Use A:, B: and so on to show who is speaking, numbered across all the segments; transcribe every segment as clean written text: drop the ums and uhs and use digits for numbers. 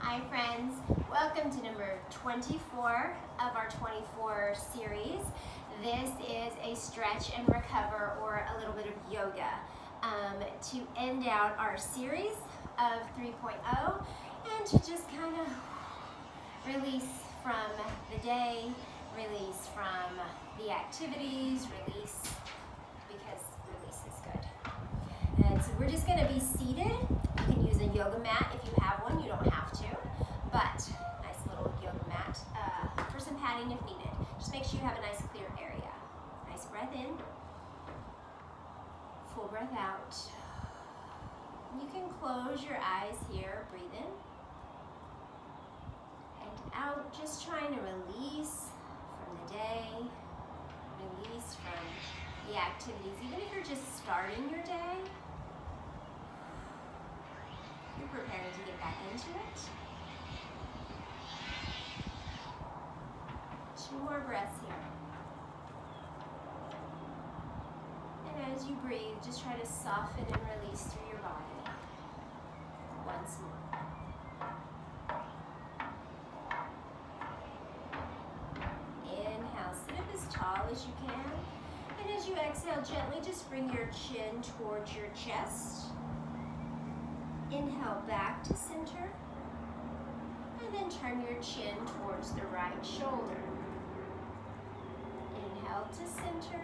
A: Hi friends, welcome to number 24 of our 24 series. This is a stretch and recover or a little bit of yoga to end out our series of 3.0 and to just kind of release from the day, release from the activities, release because release is good. And so we're just going to be seated. You can use a yoga mat if you have one, you don't have to, but nice little yoga mat for some padding if needed. Just make sure you have a nice clear area. Nice breath in, full breath out. You can close your eyes here, breathe in and out, just trying to release from the day, release from the activities, even if you're just starting your day. You're preparing to get back into it. 2 more breaths here. And as you breathe, just try to soften and release through your body. Once more. Inhale, sit up as tall as you can. And as you exhale, gently just bring your chin towards your chest. Inhale back to center, and then turn your chin towards the right shoulder. Inhale to center,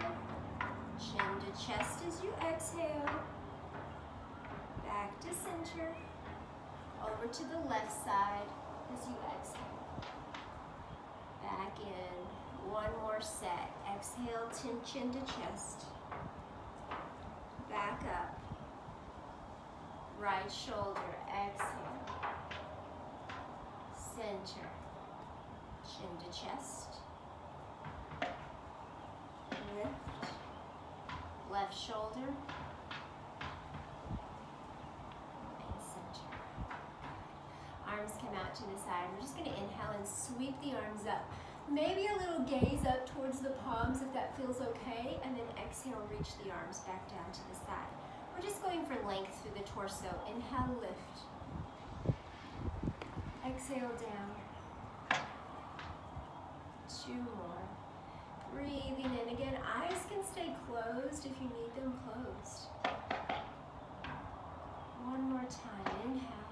A: chin to chest as you exhale, back to center, over to the left side as you exhale. Back in, 1 more set. Exhale, chin to chest, back up. Right shoulder, exhale, center, chin to chest, lift, left shoulder, and center. Arms come out to the side. We're just going to inhale and sweep the arms up. Maybe a little gaze up towards the palms if that feels okay, and then exhale, reach the arms back down to the side. We're just going for length through the torso. Inhale, lift. Exhale, down. 2 more. Breathing in again. Eyes can stay closed if you need them closed. 1 more time. Inhale.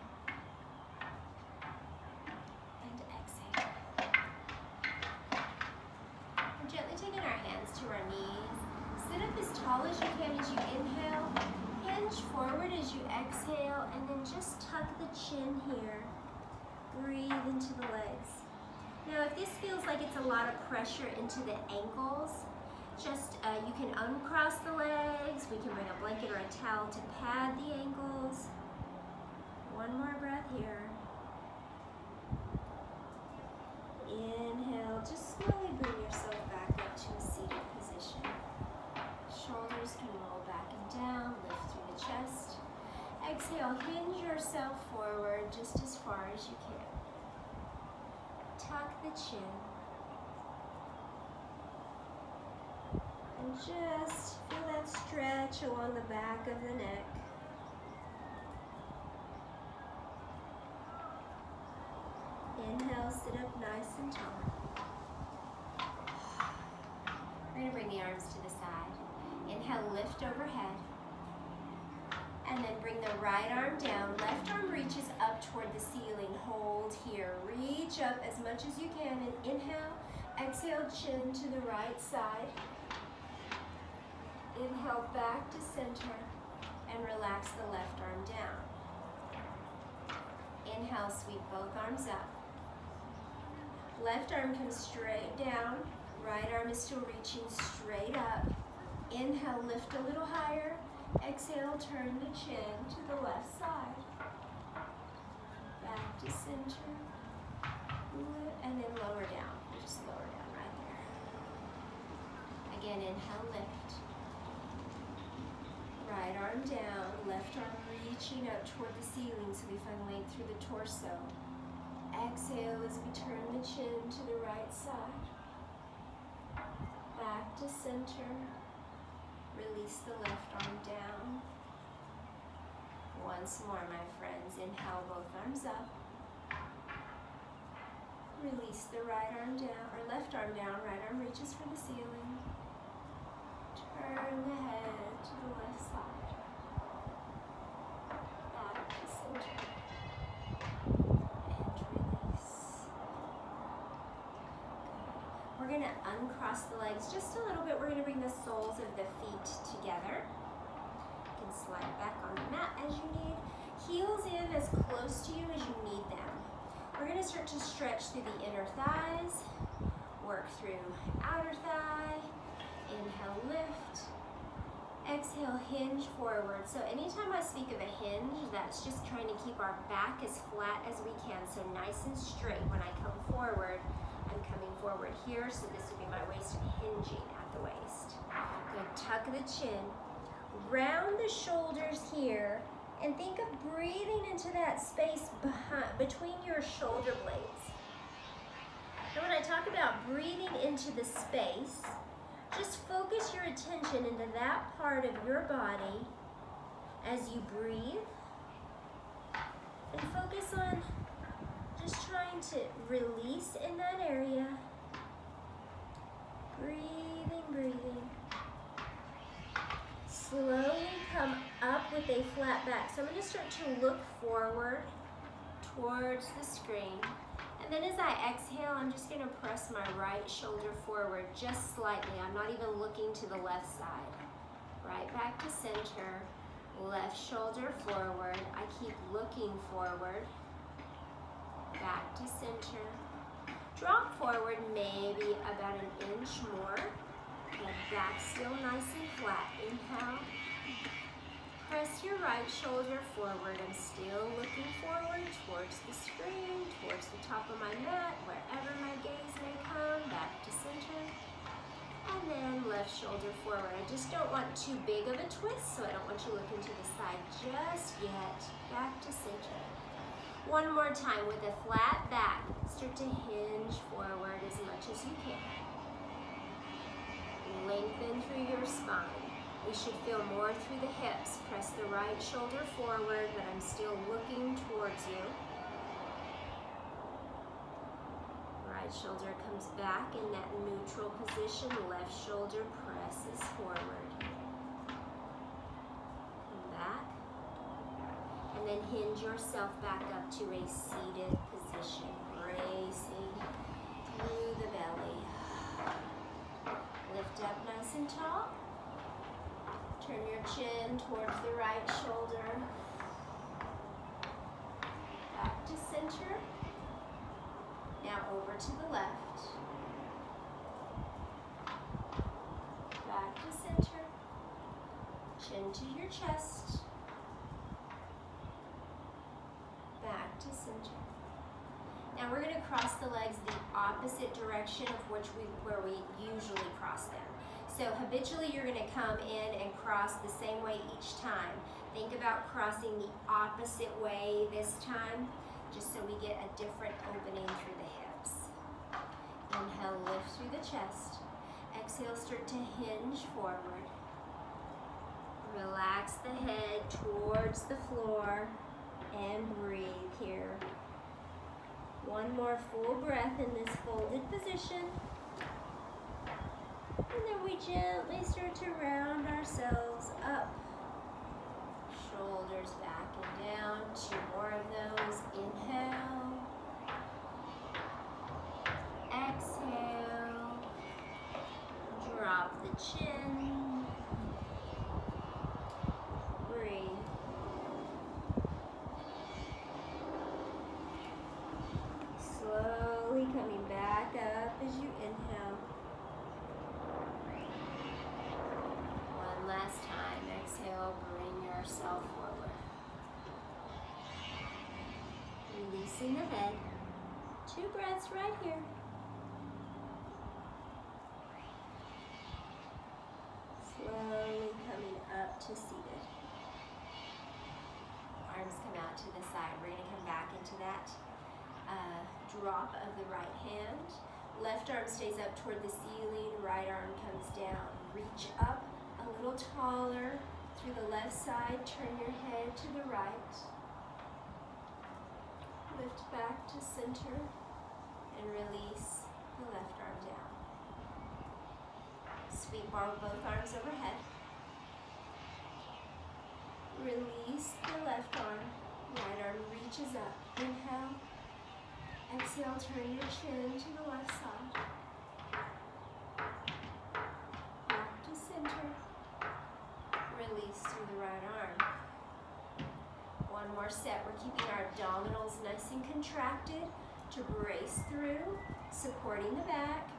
A: And exhale. We're gently taking our hands to our knees. Sit up as tall as you can as you inhale. Hinge forward as you exhale, and then just tuck the chin here. Breathe into the legs. Now, if this feels like it's a lot of pressure into the ankles, just you can uncross the legs. We can bring a blanket or a towel to pad the ankles. 1 more breath here. Inhale, just slowly bring yourself back up to a seated position. Shoulders can roll back and down, lift through the chest. Exhale, hinge yourself forward just as far as you can. Tuck the chin. And just feel that stretch along the back of the neck. Inhale, sit up nice and tall. We're going to bring the arms to the side. Inhale, lift overhead. And then bring the right arm down. Left arm reaches up toward the ceiling. Hold here. Reach up as much as you can. And inhale, exhale, chin to the right side. Inhale, back to center. And relax the left arm down. Inhale, sweep both arms up. Left arm comes straight down. Right arm is still reaching straight up. Inhale, lift a little higher. Exhale, turn the chin to the left side. Back to center. And then lower down. Just lower down right there. Again, inhale, lift. Right arm down. Left arm reaching up toward the ceiling so we find length through the torso. Exhale as we turn the chin to the right side. Back to center. Release the left arm down. Once more, my friends. Inhale, both arms up. Release the right arm down, or left arm down, right arm reaches for the ceiling. Turn the head to the left side. Back to center. And release. Good. We're going to uncross the legs just a little bit. We're going to bring the soles of the feet together. You can slide back on the mat as you need. Heels in as close to you as you need them. We're going to start to stretch through the inner thighs, work through outer thigh. Inhale, lift. Exhale, hinge forward. So anytime I speak of a hinge, that's just trying to keep our back as flat as we can. So nice and straight. When I come forward, I'm coming forward here. So this would be my waist hinging at the waist. Good. Tuck the chin. Round the shoulders here. And think of breathing into that space between your shoulder blades. And when I talk about breathing into the space, just focus your attention into that part of your body as you breathe. And focus on just trying to release in that area. Breathing, breathing. Slowly come up with a flat back. So I'm going to start to look forward towards the screen. And then as I exhale, I'm just going to press my right shoulder forward just slightly. I'm not even looking to the left side. Right back to center. Left shoulder forward. I keep looking forward. Back to center. Drop forward maybe about an inch more. Head back still nice and flat. Inhale. Press your right shoulder forward. I'm still looking forward towards the screen, towards the top of my mat, wherever my gaze may come. Back to center. And then left shoulder forward. I just don't want too big of a twist, so I don't want you looking to the side just yet. Back to center. One more time with a flat back. Start to hinge forward as much as you can. Lengthen through your spine. We should feel more through the hips. Press the right shoulder forward, but I'm still looking towards you. Right shoulder comes back in that neutral position. Left shoulder presses forward. Come back. And then hinge yourself back up to a seated position. Bracing through the belly. Lift up nice and tall. Turn your chin towards the right shoulder. Back to center. Now over to the left. Back to center. Chin to your chest. Back to center. Now we're going to cross the legs the opposite direction of where we usually cross them. So habitually you're going to come in and cross the same way each time. Think about crossing the opposite way this time, just so we get a different opening through the hips. Inhale, lift through the chest. Exhale, start to hinge forward. Relax the head towards the floor and breathe here. One more full breath in this folded position. And then we gently start to round ourselves up. Shoulders back and down. 2 more of those. Inhale. Exhale. Drop the chin. Breathe. Slowly coming back up as you inhale. One last time. Exhale, bring yourself forward. Releasing the head. 2 breaths right here. Slowly coming up to seated. Arms come out to the side. We're going to come back into that drop of the right hand. Left arm stays up toward the ceiling. Right arm comes down. Reach up a little taller through the left side. Turn your head to the right. Lift back to center. and release the left arm down. Sweep both arms overhead. Release the left arm. Right arm reaches up. Inhale. Exhale, turn your chin to the left side. Back to center. Release through the right arm. One more set. We're keeping our abdominals nice and contracted to brace through, supporting the back.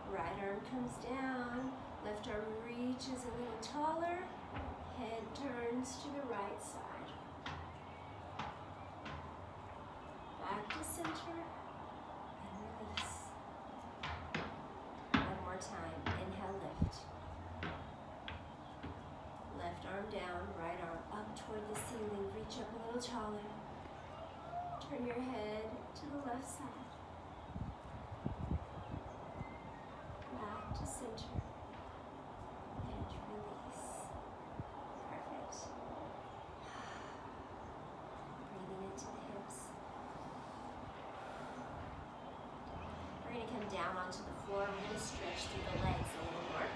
A: Right arm comes down. Left arm reaches a little taller. Head turns to the right side. Back to center and release. One more time. Inhale, lift. Left arm down, right arm up toward the ceiling. Reach up a little taller. Turn your head to the left side. Back to center. And release. Perfect. Breathing into the hips. We're going to come down onto the floor. We're going to stretch through the legs a little more.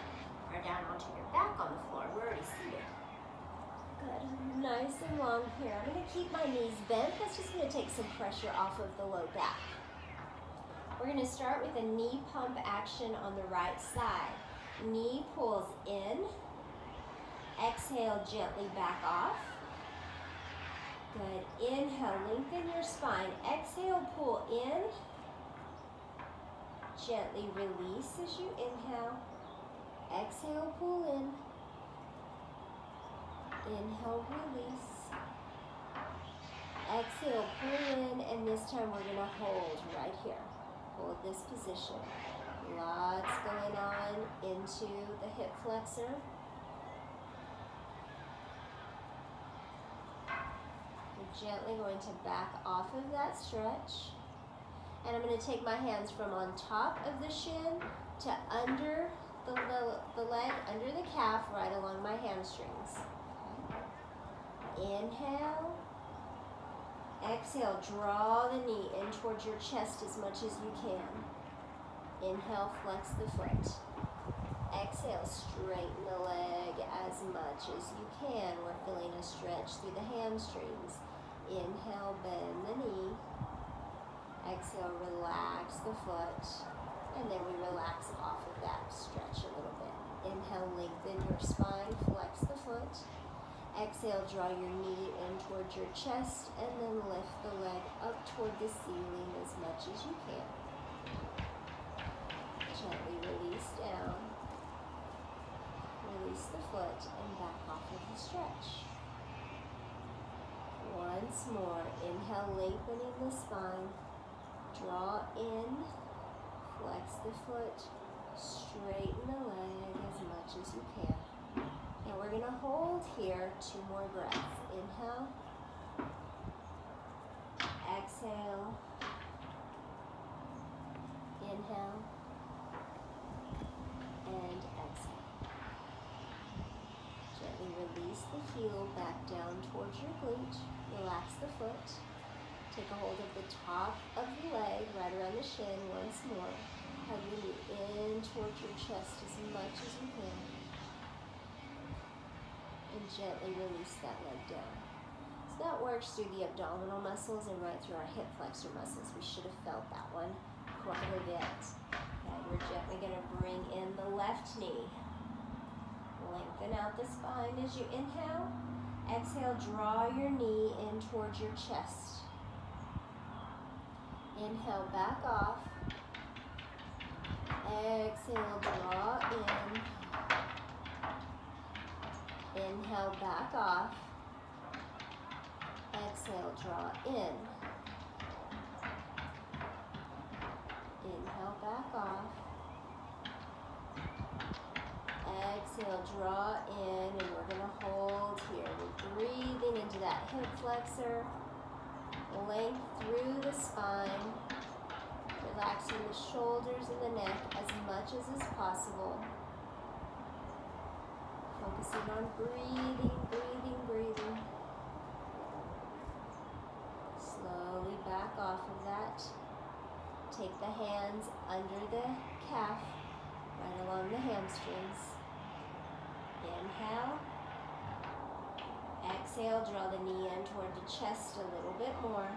A: Or down onto your back on the floor. We're already seated. Good. Nice and long here. I'm going to keep my knees bent. That's just going to take some pressure off of the low back. We're going to start with a knee pump action on the right side. Knee pulls in. Exhale, gently back off. Good. Inhale, lengthen your spine. Exhale, pull in. Gently release as you inhale. Exhale, pull in. Inhale, release. Exhale, pull in, and this time we're going to hold right here. Hold this position. Lots going on into the hip flexor. We're gently going to back off of that stretch. And I'm going to take my hands from on top of the shin to under the leg, under the calf, right along my hamstrings. Inhale. Exhale, draw the knee in towards your chest as much as you can. Inhale, flex the foot. Exhale, straighten the leg as much as you can. We're feeling a stretch through the hamstrings. Inhale, bend the knee. Exhale, relax the foot. And then we relax off of that stretch a little bit. Inhale, lengthen your spine, flex the foot. Exhale, draw your knee in towards your chest, and then lift the leg up toward the ceiling as much as you can. Gently release down. Release the foot and back off of the stretch. Once more, inhale, lengthening the spine. Draw in, flex the foot, straighten the leg as much as you can. And we're going to hold here 2 more breaths. Inhale. Exhale. Inhale. And exhale. Gently release the heel back down towards your glute. Relax the foot. Take a hold of the top of the leg, right around the shin once more. Hug your knee in towards your chest as much as you can. And gently release that leg down. So that works through the abdominal muscles and right through our hip flexor muscles. We should have felt that one quite a bit. And we're gently going to bring in the left knee. Lengthen out the spine as you inhale. Exhale, draw your knee in towards your chest. Inhale, back off. Exhale, draw in. Inhale, back off. Exhale, draw in. Inhale, back off. Exhale, draw in, and we're going to hold here. We're breathing into that hip flexor. Length through the spine. Relaxing the shoulders and the neck as much as is possible. Focusing on breathing, breathing, breathing. Slowly back off of that. Take the hands under the calf, right along the hamstrings. Inhale. Exhale, draw the knee in toward the chest a little bit more.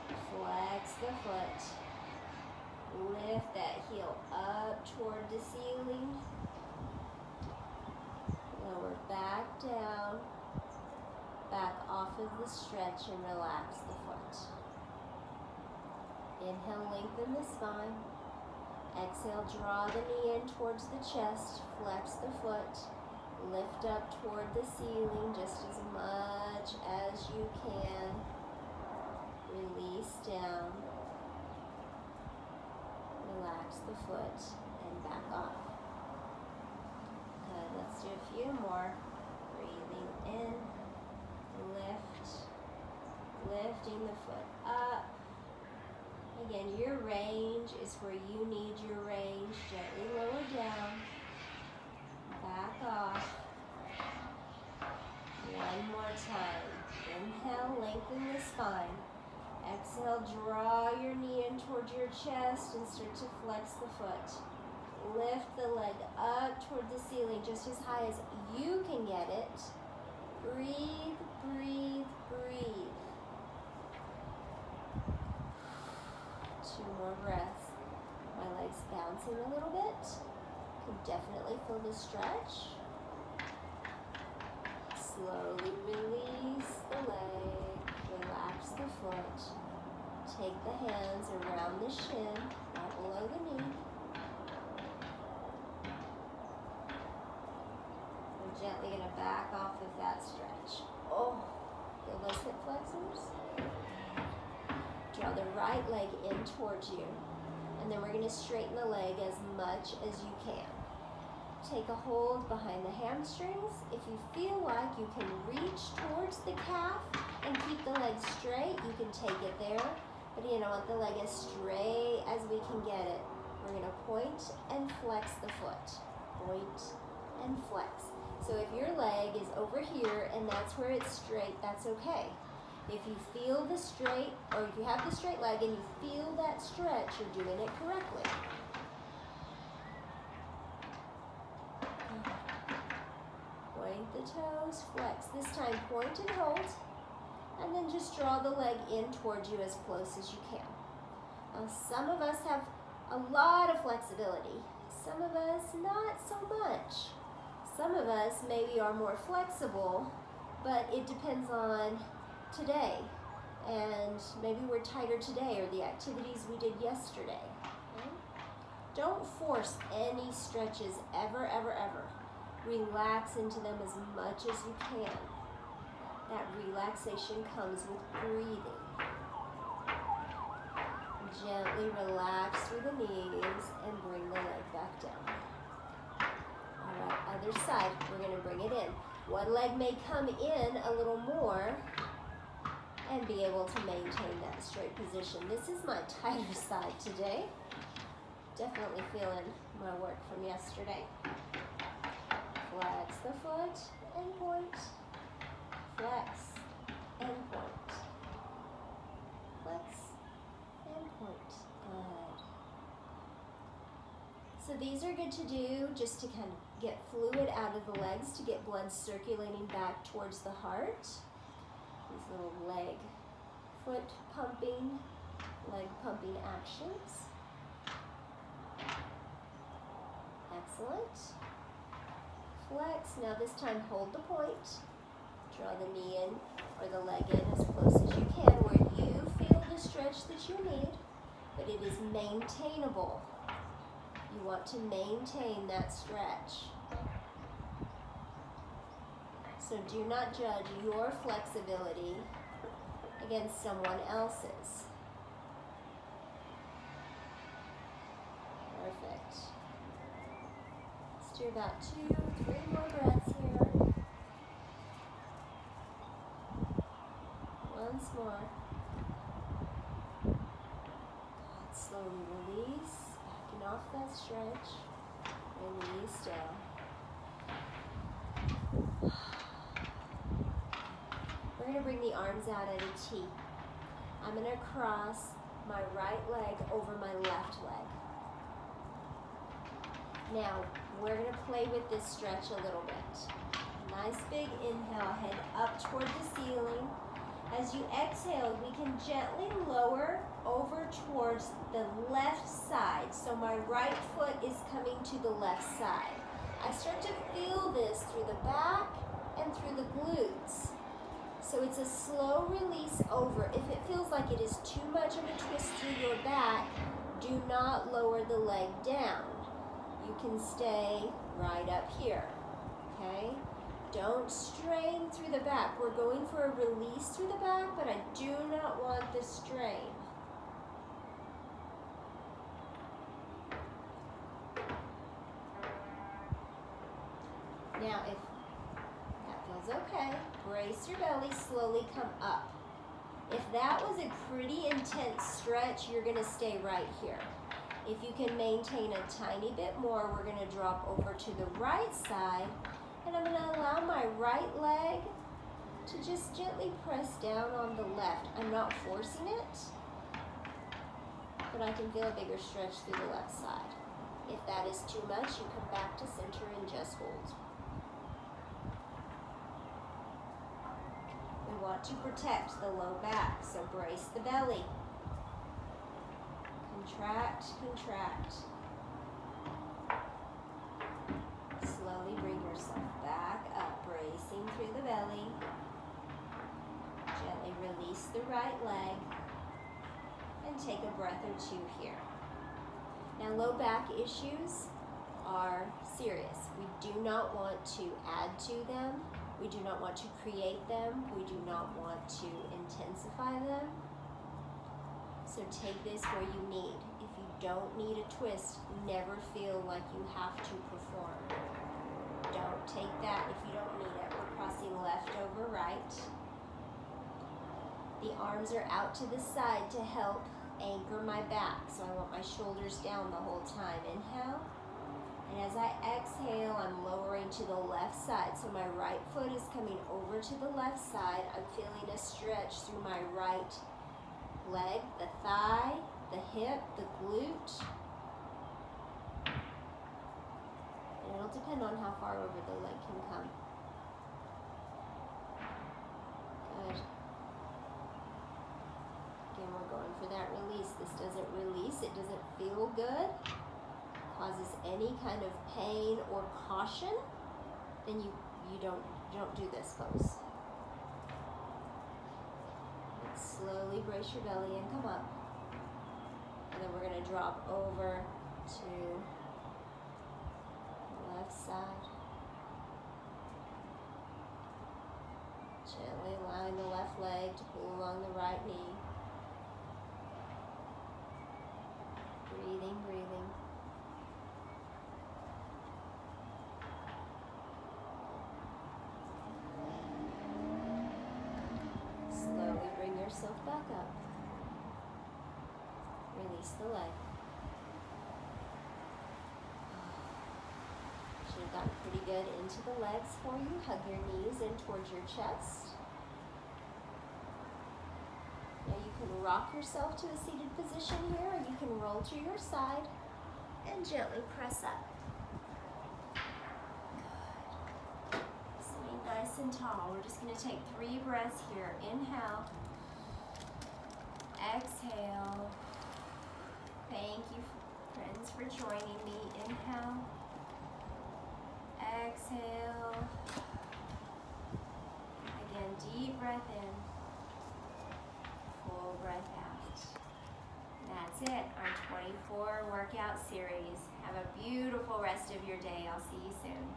A: Flex the foot. Lift that heel up toward the ceiling. Lower back down. Back off of the stretch and relax the foot. Inhale, lengthen the spine. Exhale, draw the knee in towards the chest. Flex the foot. Lift up toward the ceiling just as much as you can. Release down. Relax the foot and back off. Good. Let's do a few more. Breathing in. Lift. Lifting the foot up. Again, your range is where you need your range. Gently lower down. Back off. One more time. Inhale, lengthen the spine. Exhale, draw your knee in towards your chest and start to flex the foot. Lift the leg up toward the ceiling just as high as you can get it. Breathe, breathe, breathe. 2 more breaths. My legs bouncing a little bit. Can definitely feel the stretch. Slowly release the leg. Relax the foot. Take the hands around the shin, right below the knee. We're gently going to back off of that stretch. Oh, feel those hip flexors? Draw the right leg in towards you. And then we're going to straighten the leg as much as you can. Take a hold behind the hamstrings. If you feel like you can reach towards the calf and keep the leg straight, you can take it there. But you know what, the leg as straight as we can get it. We're going to point and flex the foot. Point and flex. So if your leg is over here and that's where it's straight, that's okay. If you feel the straight, or if you have the straight leg and you feel that stretch, you're doing it correctly. Point the toes, flex. This time point and hold, and then just draw the leg in towards you as close as you can. Now some of us have a lot of flexibility. Some of us not so much. Some of us maybe are more flexible, but it depends on today, and maybe we're tighter today or the activities we did yesterday. Okay? Don't force any stretches ever, ever, ever. Relax into them as much as you can. That relaxation comes with breathing. Gently relax through the knees and bring the leg back down. All right, other side, we're going to bring it in. One leg may come in a little more and be able to maintain that straight position. This is my tighter side today. Definitely feeling my work from yesterday. Flex the foot and point. Flex and point. Flex and point. Good. So these are good to do just to kind of get fluid out of the legs, to get blood circulating back towards the heart. These little leg, foot pumping, leg pumping actions. Excellent. Flex. Now this time hold the point. Draw the knee in or the leg in as close as you can where you feel the stretch that you need, but it is maintainable. You want to maintain that stretch. So do not judge your flexibility against someone else's. Perfect. Let's do about 2-3 more breaths here. Once more. Good. Slowly release, backing off that stretch. Release down. We're going to bring the arms out at a T. I'm going to cross my right leg over my left leg. Now, we're going to play with this stretch a little bit. Nice big inhale, head up toward the ceiling. As you exhale, we can gently lower over towards the left side. So my right foot is coming to the left side. I start to feel this through the back and through the glutes. So it's a slow release over. If it feels like it is too much of a twist through your back, do not lower the leg down. You can stay right up here, okay? Don't strain through the back. We're going for a release through the back, but I do not want the strain. Now, if that feels okay, brace your belly, slowly come up. If that was a pretty intense stretch, you're gonna stay right here. If you can maintain a tiny bit more, we're gonna drop over to the right side, and I'm gonna allow my right leg to just gently press down on the left. I'm not forcing it, but I can feel a bigger stretch through the left side. If that is too much, you come back to center and just hold. We want to protect the low back, so brace the belly. Contract, contract. Slowly bring yourself back up, bracing through the belly. Gently release the right leg and take a breath or two here. Now, low back issues are serious. We do not want to add to them. We do not want to create them. We do not want to intensify them. So take this where you need. If you don't need a twist, never feel like you have to perform. Don't take that if you don't need it. We're crossing left over right. The arms are out to the side to help anchor my back. So I want my shoulders down the whole time. Inhale. And as I exhale, I'm lowering to the left side. So my right foot is coming over to the left side. I'm feeling a stretch through my right leg, the thigh, the hip, the glute. And it'll depend on how far over the leg can come. Good. Again, we're going for that release. This doesn't release, it doesn't feel good, causes any kind of pain or caution, then you don't do this pose. Slowly brace your belly and come up. And then we're going to drop over to the left side. Gently allowing the left leg to pull along the right knee. Breathing, breathing. Slowly bring yourself back up. Release the leg. Should have gotten pretty good into the legs for you. Hug your knees in towards your chest. Now you can rock yourself to a seated position here, or you can roll to your side and gently press up. Good. Sitting nice and tall. We're just going to take 3 breaths here. Inhale. Exhale. Thank you, friends, for joining me. Inhale. Exhale. Again, deep breath in. Full breath out. That's it, our 24 workout series. Have a beautiful rest of your day. I'll see you soon.